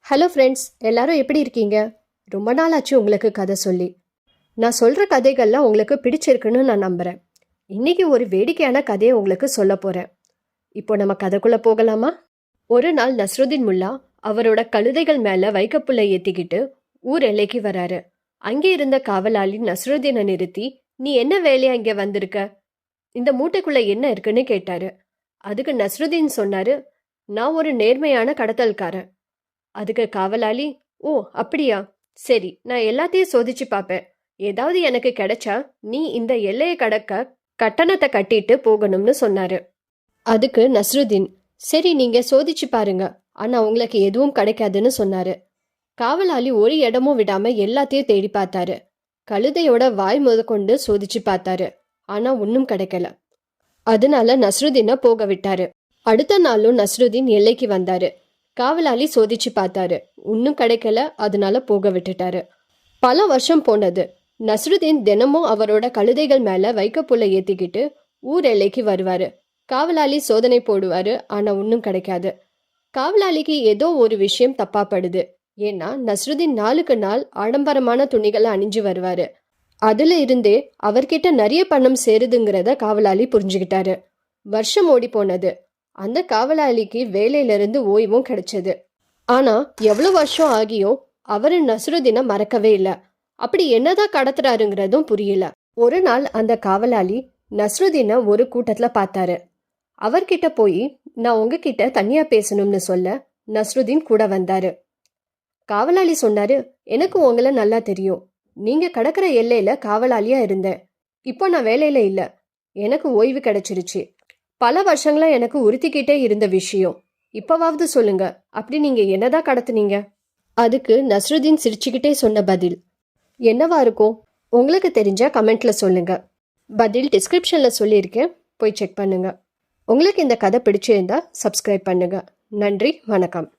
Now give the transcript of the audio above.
Hello friends, எல்லாரும் எப்படி இருக்கீங்க? ரொம்ப நாள் ஆச்சு உங்களுக்கு கதை சொல்லி. நான் சொல்கிற கதைகள்லாம் உங்களுக்கு பிடிச்சிருக்குன்னு நான் நம்புகிறேன். இன்னைக்கு ஒரு வேடிக்கையான கதையை உங்களுக்கு சொல்ல போகிறேன். இப்போ நம்ம கதைக்குள்ளே போகலாமா? ஒரு நாள் நஸ்ருதீன் முல்லா அவரோட கழுதைகள் மேலே வைக்கப்புல்லை ஏற்றிக்கிட்டு ஊர் எல்லைக்கு வராரு. அங்கே இருந்த காவலாளி நஸ்ருதீனை நிறுத்தி, நீ என்ன வேலையா இங்கே வந்திருக்க? இந்த மூட்டைக்குள்ளே என்ன இருக்குன்னு கேட்டாரு. அதுக்கு நஸ்ருதீன் சொன்னாரு, நான் ஒரு நேர்மையான கடத்தல்காரன். அதுக்கு காவலாளி, ஓ அப்படியா, சரி, நான் எல்லாத்தையும் சோதிச்சு பார்ப்பேன். ஏதாவது எனக்கு கிடைச்சா நீ இந்த எல்லையை கடக்க கட்டணத்தை கட்டிட்டு போகணும்னு சொன்னாரு. அதுக்கு நஸ்ருதீன், சரி நீங்க சோதிச்சு பாருங்க, ஆனா உங்களுக்கு எதுவும் கிடைக்காதுன்னு சொன்னாரு. காவலாளி ஒரு இடமும் விடாம எல்லாத்தையும் தேடி பார்த்தாரு. கழுதையோட வாய் முதற்கொண்டு சோதிச்சு பார்த்தாரு. ஆனா ஒன்னும் கிடைக்கல. அதனால நஸ்ருதீனை போக விட்டாரு. அடுத்த நாளும் நஸ்ருதீன் எல்லைக்கு வந்தாரு. காவலாளி சோதிச்சு பார்த்தாரு. ஒன்னும் கிடைக்கல. அதனால போக விட்டுட்டாரு. பல வருஷம் போனது. நஸ்ருதீன் தினமும் அவரோட கழுதைகள் மேல வைக்கப்புல்லை ஏத்திக்கிட்டு ஊர் எல்லைக்கு வருவாரு. காவலாளி சோதனை போடுவாரு. ஆனா ஒன்னும் கிடைக்காது. காவலாளிக்கு ஏதோ ஒரு விஷயம் தப்பா படுது. ஏன்னா நஸ்ருதீன் நாளுக்கு நாள் ஆடம்பரமான துணிகளை அணிஞ்சு வருவாரு. அதுல இருந்தே அவர்கிட்ட நிறைய பணம் சேருதுங்கிறத காவலாளி புரிஞ்சுக்கிட்டாரு. வருஷம் ஓடி போனது. அந்த காவலாளிக்கு வேலையிலிருந்து ஓய்வும் கிடைச்சது. ஆனா எவ்வளவு வருஷம் ஆகியும் அவரு நஸ்ருதீனை மறக்கவே இல்லை. அப்படி என்னதான் கடத்துறாருங்கிறதும் புரியல. ஒரு நாள் அந்த காவலாளி நஸ்ருதீனை ஒரு கூட்டத்துல பார்த்தாரு. அவர்கிட்ட போய், நான் உங்ககிட்ட தனியா பேசணும்னு சொல்ல நஸ்ருதீன் கூட வந்தாரு. காவலாளி சொன்னாரு, எனக்கு உங்களை நல்லா தெரியும். நீங்க கடக்கிற எல்லையில காவலாளியா இருந்தேன். இப்போ நான் வேலையில இல்ல. எனக்கு ஓய்வு கிடைச்சிருச்சு. பல வருஷங்களா எனக்கு உறுத்திக்கிட்டே இருந்த விஷயம். இப்பவாவது சொல்லுங்க, அப்படி நீங்க என்னதான் கடத்துனீங்க? அதுக்கு நஸ்ருதீன் சிரிச்சுக்கிட்டே சொன்ன பதில் என்னவா இருக்கும்? உங்களுக்கு தெரிஞ்சா கமெண்ட்ல சொல்லுங்க. பதில் டிஸ்கிரிப்ஷன்ல சொல்லியிருக்கேன், போய் செக் பண்ணுங்க. உங்களுக்கு இந்த கதை பிடிச்சிருந்தா சப்ஸ்கிரைப் பண்ணுங்க. நன்றி, வணக்கம்.